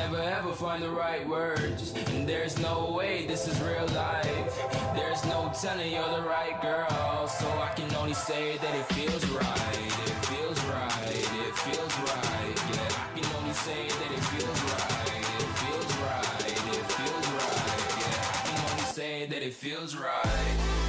never ever find the right words, and there's no way this is real life. There's no telling you're the right girl, so I can only say that it feels right. It feels right, it feels right. Yeah, I can only say that it feels right. It feels right, it feels right. Yeah, I can only say that it feels right.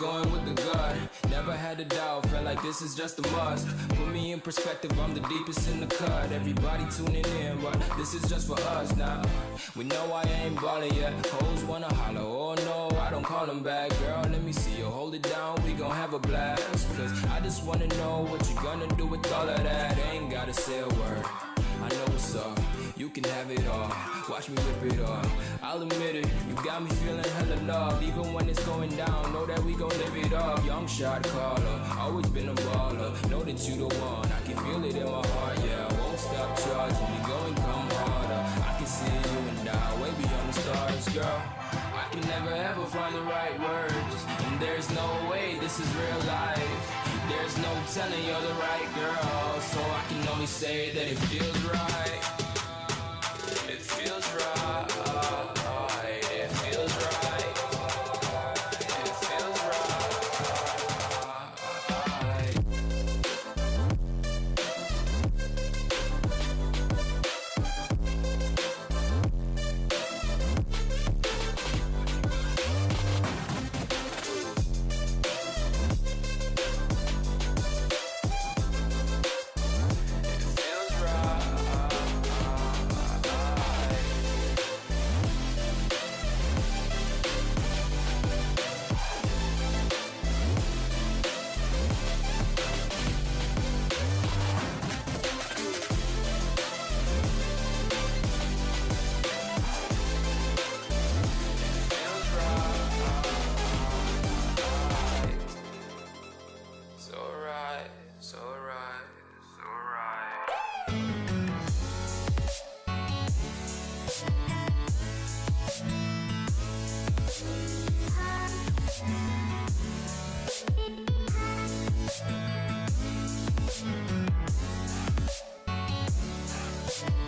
Going with the gut, never had a doubt, felt like this is just a must. Put me in perspective, I'm the deepest in the cut. Everybody tuning in, but this is just for us now. We know I ain't ballin' yet, hoes wanna holler, oh no, I don't call them back. Girl, let me see you hold it down, we gon' have a blast. Cause I just wanna know what you gonna do with all of that. Ain't gotta say a word, I know what's up, you can have it all. Watch me rip it off, I'll admit it, you got me feeling hella loved. Even when it's going down, know that we gon' live it up. Young shot caller, always been a baller. Know that you the one, I can feel it in my heart. Yeah, I won't stop charging me, go and come harder. I can see you and I, way beyond the stars, girl. I can never ever find the right words, and there's no way this is real life. There's no telling you're the right girl, so I can only say that it feels right. It feels right.